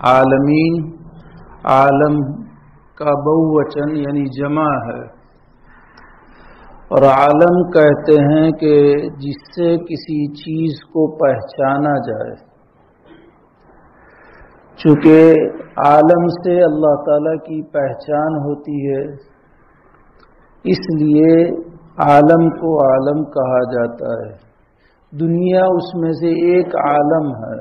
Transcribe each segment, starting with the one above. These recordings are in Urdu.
عالمین عالم کا بہووچن یعنی جمع ہے، اور عالم کہتے ہیں کہ جس سے کسی چیز کو پہچانا جائے۔ چونکہ عالم سے اللہ تعالیٰ کی پہچان ہوتی ہے، اس لیے عالم کو عالم کہا جاتا ہے۔ دنیا اس میں سے ایک عالم ہے۔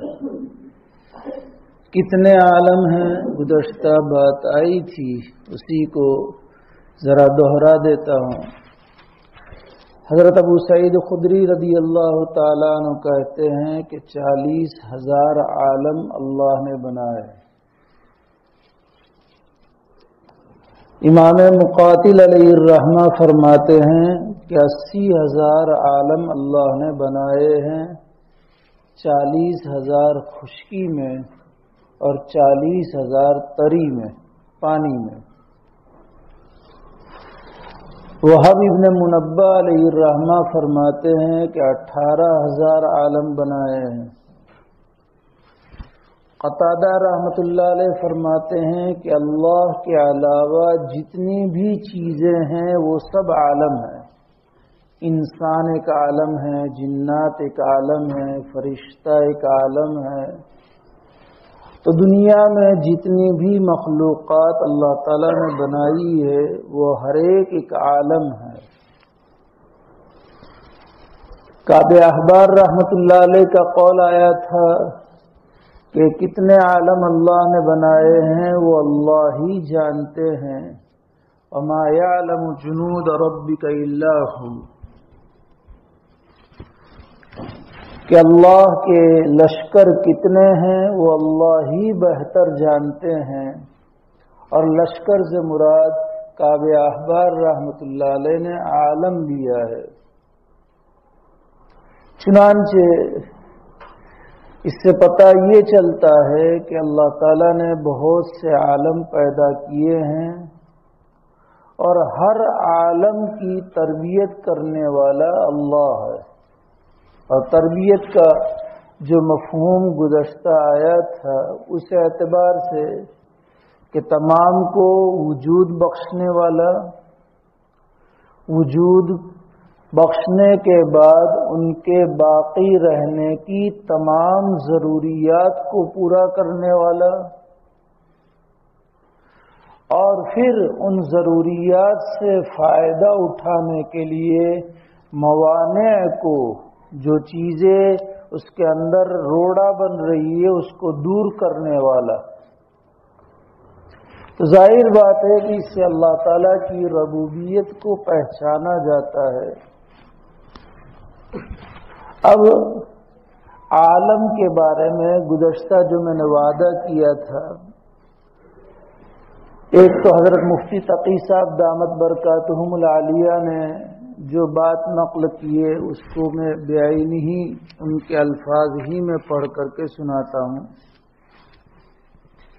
کتنے عالم ہیں گزشتہ بات آئی تھی، اسی کو ذرا دوہرا دیتا ہوں۔ حضرت ابو سعید خدری رضی اللہ تعالیٰ عنہ کہتے ہیں کہ 40,000 عالم اللہ نے بنائے۔ امام مقاتل علیہ الرحمہ فرماتے ہیں کہ 80,000 عالم اللہ نے بنائے ہیں، 40,000 خشکی میں اور 40,000 تری میں، پانی میں۔ وہب ابن منبہ علیہ الرحمہ فرماتے ہیں کہ 18,000 عالم بنائے ہیں۔ قتادہ رحمۃ اللہ علیہ فرماتے ہیں کہ اللہ کے علاوہ جتنی بھی چیزیں ہیں وہ سب عالم ہیں۔ انسان ایک عالم ہے، جنات ایک عالم ہے، فرشتہ ایک عالم ہے۔ تو دنیا میں جتنی بھی مخلوقات اللہ تعالیٰ نے بنائی ہے وہ ہر ایک عالم ہے۔ کعب احبار رحمۃ اللہ علیہ کا قول آیا تھا کہ کتنے عالم اللہ نے بنائے ہیں وہ اللہ ہی جانتے ہیں، وما یعلم جنود ربک الا هو، کہ اللہ کے لشکر کتنے ہیں وہ اللہ ہی بہتر جانتے ہیں۔ اور لشکر سے مراد کعب احبار رحمۃ اللہ علیہ نے عالم لیا ہے۔ چنانچہ اس سے پتہ یہ چلتا ہے کہ اللہ تعالیٰ نے بہت سے عالم پیدا کیے ہیں، اور ہر عالم کی تربیت کرنے والا اللہ ہے۔ اور تربیت کا جو مفہوم گزشتہ آیا تھا اس اعتبار سے کہ تمام کو وجود بخشنے والا، وجود بخشنے کے بعد ان کے باقی رہنے کی تمام ضروریات کو پورا کرنے والا، اور پھر ان ضروریات سے فائدہ اٹھانے کے لیے موانع کو، جو چیزیں اس کے اندر روڑا بن رہی ہے اس کو دور کرنے والا۔ تو ظاہر بات ہے کہ اس سے اللہ تعالیٰ کی ربوبیت کو پہچانا جاتا ہے۔ اب عالم کے بارے میں گزشتہ جو میں نے وعدہ کیا تھا، ایک تو حضرت مفتی تقی صاحب دامت برکاتہم العالیہ نے جو بات نقل کیے اس کو میں بعینی ہی ان کے الفاظ ہی میں پڑھ کر کے سناتا ہوں۔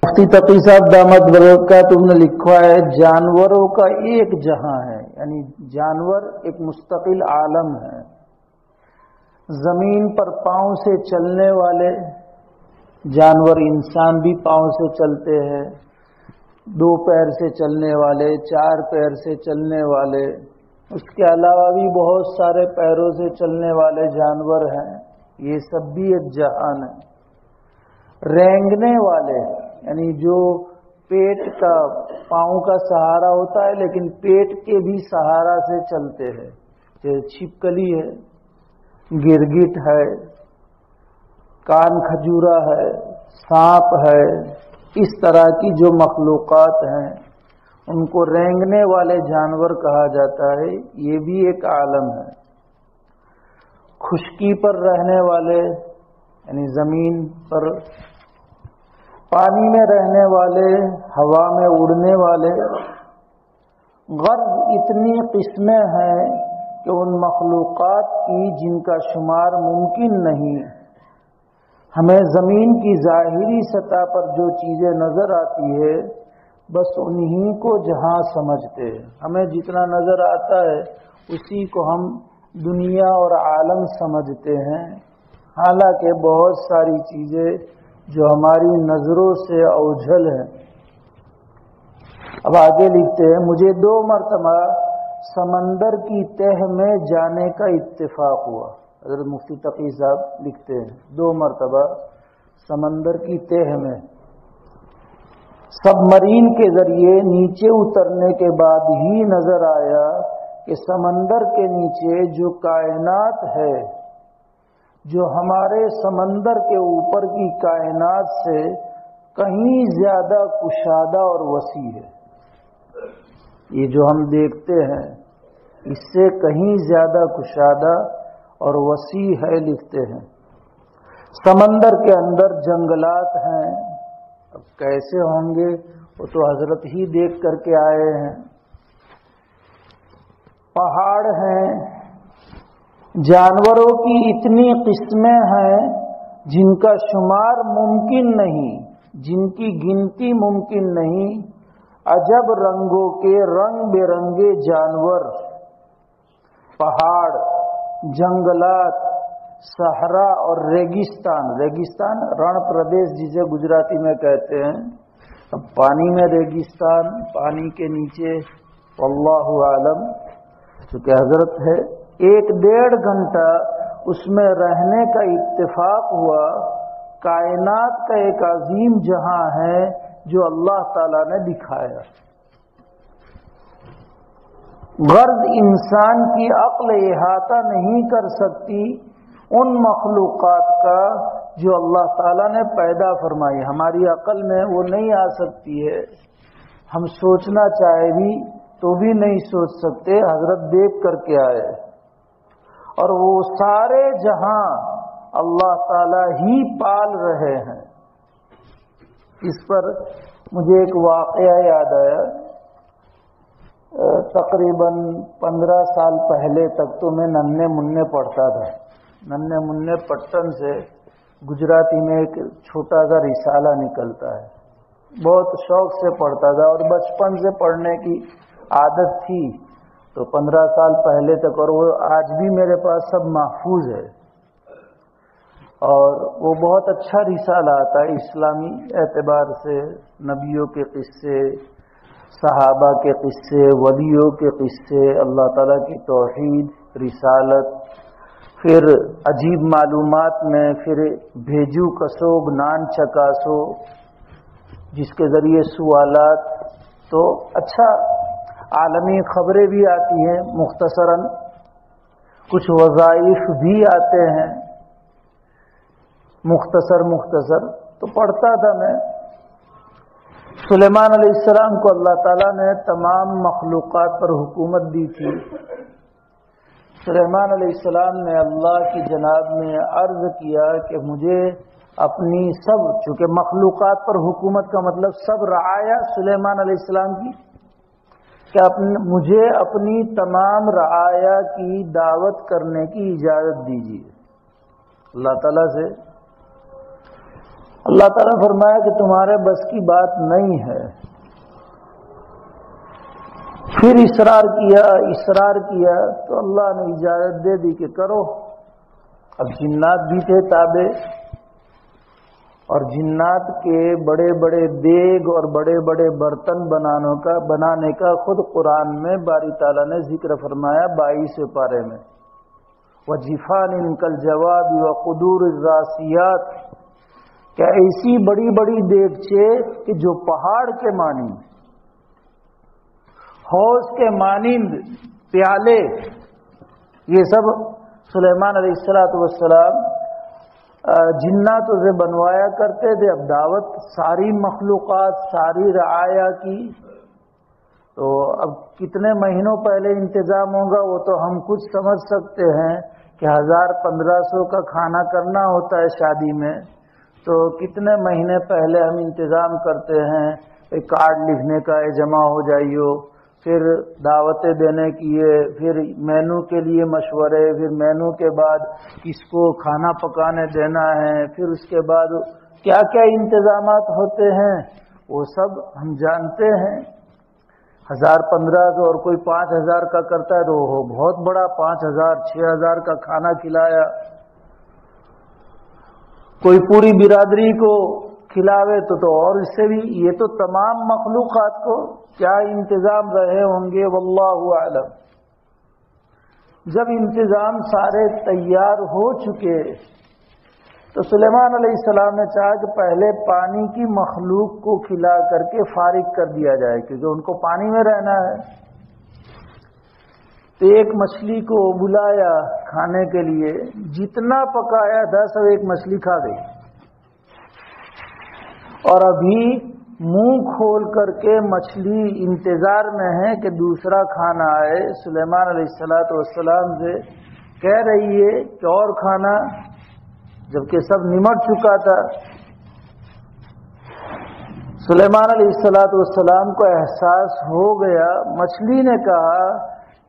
مفتی تقی صاحب دامت برکاتہم نے لکھا ہے، جانوروں کا ایک جہاں ہے، یعنی جانور ایک مستقل عالم ہے۔ زمین پر پاؤں سے چلنے والے جانور، انسان بھی پاؤں سے چلتے ہیں، 2 پیر سے چلنے والے، 4 پیر سے چلنے والے، اس کے علاوہ بھی بہت سارے پیروں سے چلنے والے جانور ہیں۔ یہ سب بھی ایک جہان ہے۔ رینگنے والے یعنی جو پیٹ کا، پاؤں کا سہارا ہوتا ہے لیکن پیٹ کے بھی سہارا سے چلتے ہیں، جیسے چھپکلی ہے، گرگٹ ہے، کان کھجورا ہے، سانپ ہے، اس طرح کی جو مخلوقات ہیں ان کو رینگنے والے جانور کہا جاتا ہے۔ یہ بھی ایک عالم ہے۔ خشکی پر رہنے والے یعنی زمین پر، پانی میں رہنے والے، ہوا میں اڑنے والے، غرض اتنی قسمیں ہیں کہ ان مخلوقات کی جن کا شمار ممکن نہیں۔ ہمیں زمین کی ظاہری سطح پر جو چیزیں نظر آتی ہے بس انہی کو جہاں سمجھتے ہیں۔ ہمیں جتنا نظر آتا ہے اسی کو ہم دنیا اور عالم سمجھتے ہیں، حالانکہ بہت ساری چیزیں جو ہماری نظروں سے اوجھل ہے۔ اب آگے لکھتے ہیں، مجھے 2 مرتبہ سمندر کی تہ میں جانے کا اتفاق ہوا۔ حضرت مفتی تقی صاحب لکھتے ہیں 2 مرتبہ سمندر کی تہ میں، سب مرین کے ذریعے نیچے اترنے کے بعد ہی نظر آیا کہ سمندر کے نیچے جو کائنات ہے، جو ہمارے سمندر کے اوپر کی کائنات سے کہیں زیادہ کشادہ اور وسیع ہے۔ یہ جو ہم دیکھتے ہیں اس سے کہیں زیادہ کشادہ اور وسیع ہے، لکھتے ہیں۔ سمندر کے اندر جنگلات ہیں، اب کیسے ہوں گے وہ تو حضرت ہی دیکھ کر کے آئے ہیں۔ پہاڑ ہیں، جانوروں کی اتنی قسمیں ہیں جن کا شمار ممکن نہیں، جن کی گنتی ممکن نہیں۔ عجب رنگوں کے رنگ برنگے جانور، پہاڑ، جنگلات، صحرا اور ریگستان۔ ریگستان رن پردیش جسے گجراتی میں کہتے ہیں۔ اب پانی میں ریگستان، پانی کے نیچے واللہ عالم۔ چونکہ حضرت ہے 1-1.5 گھنٹہ اس میں رہنے کا اتفاق ہوا۔ کائنات کا ایک عظیم جہاں ہے جو اللہ تعالیٰ نے دکھایا۔ غرض انسان کی عقل احاطہ نہیں کر سکتی ان مخلوقات کا جو اللہ تعالیٰ نے پیدا فرمائی۔ ہماری عقل میں وہ نہیں آ سکتی ہے، ہم سوچنا چاہے بھی تو بھی نہیں سوچ سکتے۔ حضرت دیکھ کر کے آئے، اور وہ سارے جہاں اللہ تعالیٰ ہی پال رہے ہیں۔ اس پر مجھے ایک واقعہ یاد آیا۔ تقریباً 15 سال پہلے تک تو میں ننھے منھے پڑھتا تھا۔ ننھے منھے پٹن سے گجراتی میں ایک چھوٹا سا رسالہ نکلتا ہے، بہت شوق سے پڑھتا تھا اور بچپن سے پڑھنے کی عادت تھی، تو 15 سال پہلے تک، اور وہ آج بھی میرے پاس سب محفوظ ہے۔ اور وہ بہت اچھا رسالہ آتا ہے اسلامی اعتبار سے، نبیوں کے قصے، صحابہ کے قصے، ولیوں کے قصے، اللہ تعالیٰ کی توحید، رسالت، پھر عجیب معلومات میں پھر بھیجو کسو گنان چکاسو، جس کے ذریعے سوالات، تو اچھا عالمی خبریں بھی آتی ہیں مختصراً، کچھ وظائف بھی آتے ہیں مختصر تو پڑھتا تھا میں۔ سلیمان علیہ السلام کو اللہ تعالیٰ نے تمام مخلوقات پر حکومت دی تھی۔ سلیمان علیہ السلام نے اللہ کی جناب میں عرض کیا کہ مجھے اپنی سب، چونکہ مخلوقات پر حکومت کا مطلب سب رعایا سلیمان علیہ السلام کی، کہ مجھے اپنی تمام رعایا کی دعوت کرنے کی اجازت دیجیے اللہ تعالیٰ سے۔ اللہ تعالیٰ فرمایا کہ تمہارے بس کی بات نہیں ہے۔ پھر اصرار کیا تو اللہ نے اجازت دے دی کہ کرو۔ اب جنات بھی تھے تابع، اور جنات کے بڑے بڑے دیگ اور بڑے بڑے برتن بنانے کا خود قرآن میں باری تعالیٰ نے ذکر فرمایا 22 پارے میں۔ وَجِفَانٍ كَالْجَوَابِ وَقُدُورِ الرَّاسِيَاتِ، کہ ایسی بڑی بڑی دیگچے کہ جو پہاڑ کے مانند، حوض کے مانند پیالے، یہ سب سلیمان علیہ السلام جناتوں سے بنوایا کرتے تھے۔ اب دعوت ساری مخلوقات، ساری رعایا کی، تو اب کتنے مہینوں پہلے انتظام ہوگا وہ تو ہم کچھ سمجھ سکتے ہیں کہ 1000-1500 کا کھانا کرنا ہوتا ہے شادی میں، تو کتنے مہینے پہلے ہم انتظام کرتے ہیں، ایک کارڈ لکھنے کا ہے جمع ہو جائیو، پھر دعوتیں دینے کی ہے، پھر مینو کے لیے مشورے، پھر مینو کے بعد کس کو کھانا پکانے دینا ہے، پھر اس کے بعد کیا کیا انتظامات ہوتے ہیں وہ سب ہم جانتے ہیں۔ 1000-1500 اور کوئی 5000 کا کرتا ہے تو وہ بہت بڑا 5000-6000 کا کھانا کھلایا۔ کوئی پوری برادری کو کھلاوے تو اور اس سے بھی، یہ تو تمام مخلوقات کو کیا انتظام رہے ہوں گے، واللہ اعلم۔ جب انتظام سارے تیار ہو چکے تو سلیمان علیہ السلام نے چاہا کہ پہلے پانی کی مخلوق کو کھلا کر کے فارغ کر دیا جائے، کیونکہ ان کو پانی میں رہنا ہے۔ تو ایک مچھلی کو بلایا کھانے کے لیے، جتنا پکایا تھا سب ایک مچھلی کھا گئی، اور ابھی منہ کھول کر کے مچھلی انتظار میں ہے کہ دوسرا کھانا آئے۔ سلیمان علیہ السلام سے کہہ رہی ہے کہ اور کھانا، جبکہ سب نمٹ چکا تھا۔ سلیمان علیہ السلام کو احساس ہو گیا، مچھلی نے کہا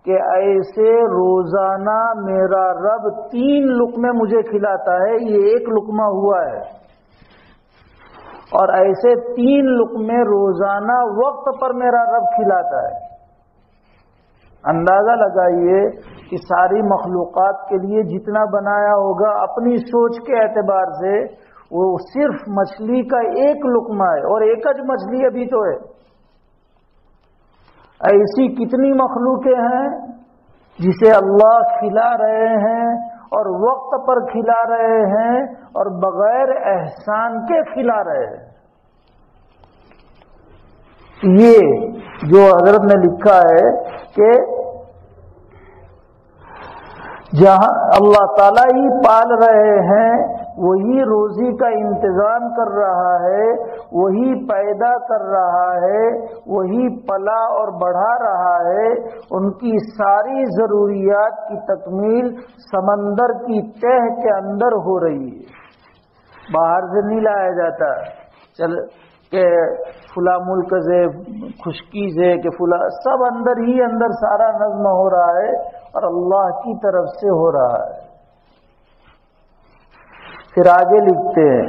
کہ ایسے روزانہ میرا رب 3 لقمے مجھے کھلاتا ہے، یہ 1 لقمہ ہوا ہے، اور ایسے 3 لقمے روزانہ وقت پر میرا رب کھلاتا ہے۔ اندازہ لگائیے کہ ساری مخلوقات کے لیے جتنا بنایا ہوگا اپنی سوچ کے اعتبار سے، وہ صرف مچھلی کا 1 لقمہ ہے، اور ایک ہی مچھلی ابھی تو ہے۔ ایسی کتنی مخلوقیں ہیں جسے اللہ کھلا رہے ہیں، اور وقت پر کھلا رہے ہیں، اور بغیر احسان کے کھلا رہے ہیں۔ یہ جو حضرت نے لکھا ہے کہ جہاں اللہ تعالیٰ ہی پال رہے ہیں، وہی روزی کا انتظام کر رہا ہے، وہی پیدا کر رہا ہے، وہی پلا اور بڑھا رہا ہے۔ ان کی ساری ضروریات کی تکمیل سمندر کی تہ کے اندر ہو رہی ہے، باہر سے نہیں لایا جاتا چل کہ فلاں ملک سے خشکی سے کہ فلاں، سب اندر ہی اندر سارا نظم ہو رہا ہے، اور اللہ کی طرف سے ہو رہا ہے۔ پھر آگے لکھتے ہیں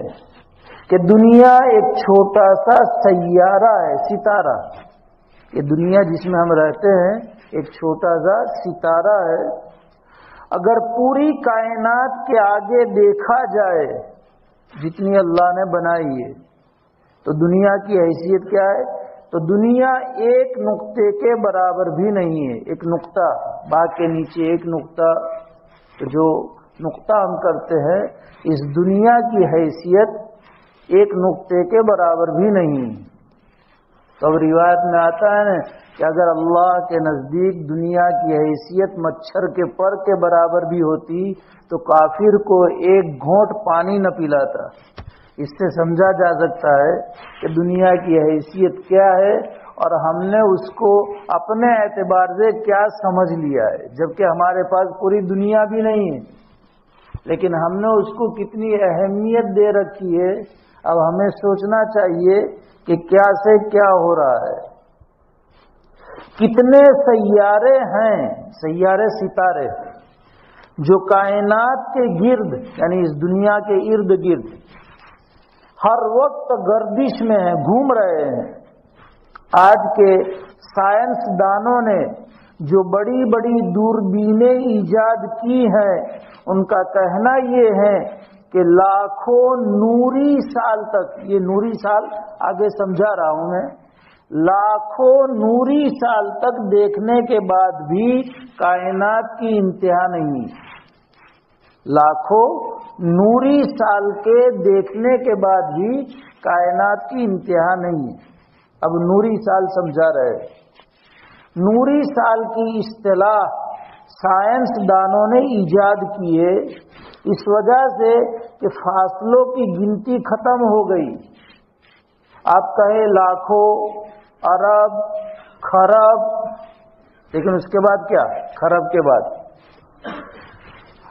کہ دنیا ایک چھوٹا سا سیارہ ہے، ستارہ۔ یہ دنیا جس میں ہم رہتے ہیں ایک چھوٹا سا ستارہ ہے۔ اگر پوری کائنات کے آگے دیکھا جائے جتنی اللہ نے بنائی ہے، تو دنیا کی حیثیت کیا ہے؟ تو دنیا ایک نقطے کے برابر بھی نہیں ہے۔ ایک نقطہ، باغ کے نیچے ایک نقطہ، تو جو نقطہ ہم کرتے ہیں، اس دنیا کی حیثیت ایک نقطے کے برابر بھی نہیں ہے۔ تو اب روایت میں آتا ہے نا کہ اگر اللہ کے نزدیک دنیا کی حیثیت مچھر کے پر کے برابر بھی ہوتی تو کافر کو ایک گھونٹ پانی نہ پلاتا۔ اس سے سمجھا جا سکتا ہے کہ دنیا کی حیثیت کیا ہے، اور ہم نے اس کو اپنے اعتبار سے کیا سمجھ لیا ہے، جبکہ ہمارے پاس پوری دنیا بھی نہیں ہے، لیکن ہم نے اس کو کتنی اہمیت دے رکھی ہے۔ اب ہمیں سوچنا چاہیے کہ کیا سے کیا ہو رہا ہے۔ کتنے سیارے ہیں، سیارے ستارے، جو کائنات کے گرد، یعنی اس دنیا کے ارد گرد ہر وقت گردش میں ہیں، گھوم رہے ہیں۔ آج کے سائنس دانوں نے جو بڑی بڑی دوربینیں ایجاد کی ہیں، ان کا کہنا یہ ہے کہ لاکھوں نوری سال تک، یہ نوری سال آگے سمجھا رہا ہوں میں، لاکھوں نوری سال تک دیکھنے کے بعد بھی کائنات کی انتہا نہیں۔ لاکھوں نوری سال کے دیکھنے کے بعد بھی کائنات کی انتہا نہیں ہے۔ اب نوری سال سمجھا رہے، نوری سال کی اصطلاح سائنس دانوں نے ایجاد کی ہے، اس وجہ سے کہ فاصلوں کی گنتی ختم ہو گئی۔ آپ کہیں لاکھوں، ارب، خرب، لیکن اس کے بعد کیا؟ خرب کے بعد،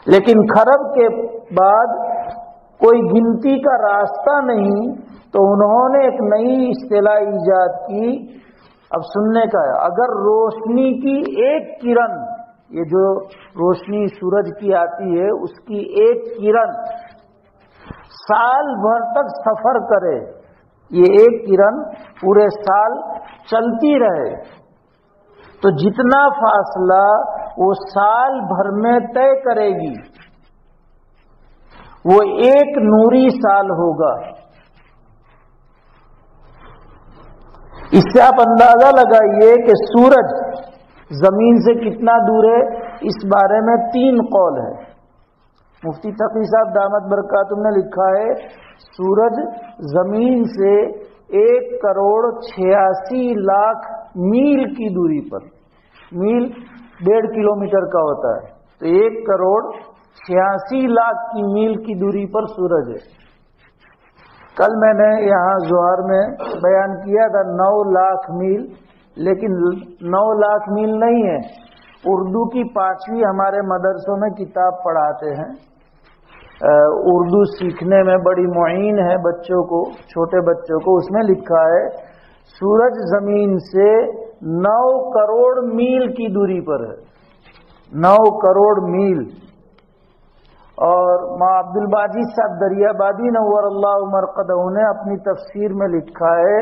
لیکن خرب کے بعد کوئی گنتی کا راستہ نہیں، تو انہوں نے ایک نئی اصطلاح ایجاد کی۔ اب سننے کا ہے، اگر روشنی کی ایک کرن، یہ جو روشنی سورج کی آتی ہے اس کی ایک کرن سال بھر تک سفر کرے، یہ ایک کرن پورے سال چلتی رہے، تو جتنا فاصلہ وہ سال بھر میں طے کرے گی، وہ 1 نوری سال ہوگا۔ اس سے آپ اندازہ لگائیے کہ سورج زمین سے کتنا دور ہے۔ اس بارے میں 3 قول ہے۔ مفتی تقی صاحب دامت برکاتہم نے لکھا ہے سورج زمین سے 1,86,00,000 میل کی دوری پر، میل 1.5 کلومیٹر کا ہوتا ہے، تو 1,86,00,000 کی میل کی دوری پر سورج ہے۔ کل میں نے یہاں زہر میں بیان کیا تھا 9 لاکھ میل، لیکن 9 لاکھ میل نہیں ہے۔ اردو کی 5ویں ہمارے مدرسوں میں کتاب پڑھاتے ہیں، اردو سیکھنے میں بڑی معین ہے بچوں کو، چھوٹے بچوں کو۔ اس میں لکھا ہے سورج زمین سے 9 کروڑ میل کی دوری پر ہے، 9 کروڑ میل۔ اور ماں عبد الباجی صاحب دریابادی نور اللہ مرقدہ نے اپنی تفسیر میں لکھا ہے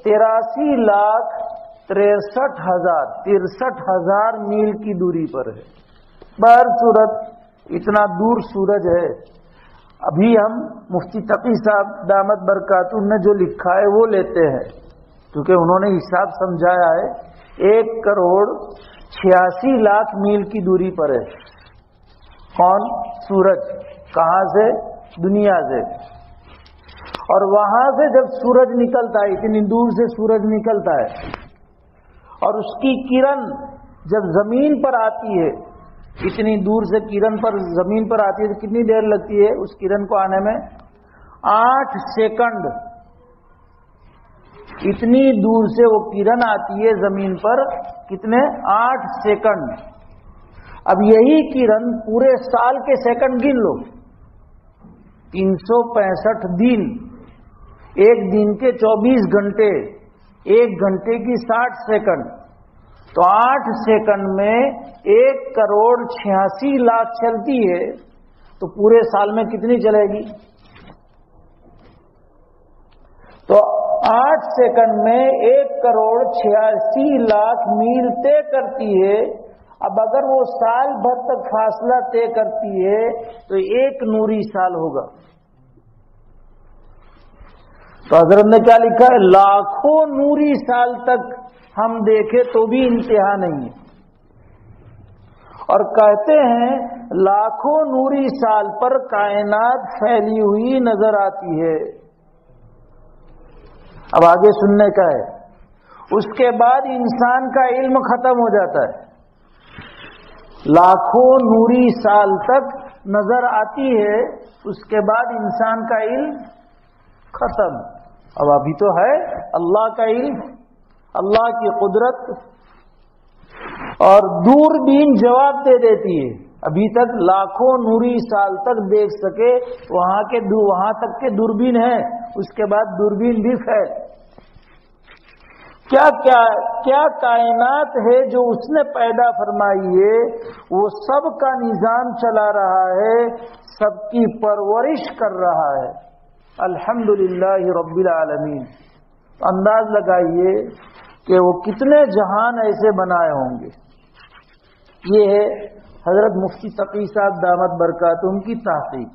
83,63,000 میل کی دوری پر ہے۔ بہرصورت اتنا دور سورج ہے۔ ابھی ہم مفتی تقی صاحب دامت برکاتہم نے جو لکھا ہے وہ لیتے ہیں، کیونکہ انہوں نے حساب سمجھایا ہے 1,86,00,000 میل کی دوری پر ہے۔ کون؟ سورج۔ کہاں سے؟ دنیا سے۔ اور وہاں سے جب سورج نکلتا ہے، اتنی دور سے سورج نکلتا ہے، اور اس کی کرن جب زمین پر آتی ہے، اتنی دور سے کرن پر زمین پر آتی ہے تو کتنی دیر لگتی ہے اس کرن کو آنے میں؟ 8 سیکنڈ۔ اتنی دور سے وہ کرن آتی ہے زمین پر، کتنے؟ 8 سیکنڈ۔ اب یہی کرن پورے سال کے سیکنڈ گن لو، 365 دن، ایک دن کے 24 گھنٹے، ایک گھنٹے کی 60 سیکنڈ، تو 8 سیکنڈ میں 1,86,00,000 چلتی ہے، تو پورے سال میں کتنی چلے گی؟ تو 8 سیکنڈ میں 1,86,00,000 میل طے کرتی ہے۔ اب اگر وہ سال بھر تک فاصلہ طے کرتی ہے تو 1 نوری سال ہوگا۔ تو حضرت نے کیا لکھا ہے؟ لاکھوں نوری سال تک ہم دیکھیں تو بھی انتہا نہیں ہے، اور کہتے ہیں لاکھوں نوری سال پر کائنات پھیلی ہوئی نظر آتی ہے۔ اب آگے سننے کا ہے۔ اس کے بعد انسان کا علم ختم ہو جاتا ہے، لاکھوں نوری سال تک نظر آتی ہے، اس کے بعد انسان کا علم ختم۔ اب ابھی تو ہے اللہ کا علم، اللہ کی قدرت، اور دوربین جواب دے دیتی ہے۔ ابھی تک لاکھوں نوری سال تک دیکھ سکے وہاں تک کے دوربین ہے، اس کے بعد دوربین بھی فیل۔ کیا کائنات ہے جو اس نے پیدا فرمائی ہے، وہ سب کا نظام چلا رہا ہے، سب کی پرورش کر رہا ہے۔ الحمدللہ رب العالمین۔ انداز لگائیے کہ وہ کتنے جہان ایسے بنائے ہوں گے۔ یہ ہے حضرت مفتی تقی صاحب دامت برکاتہم کی تحقیق۔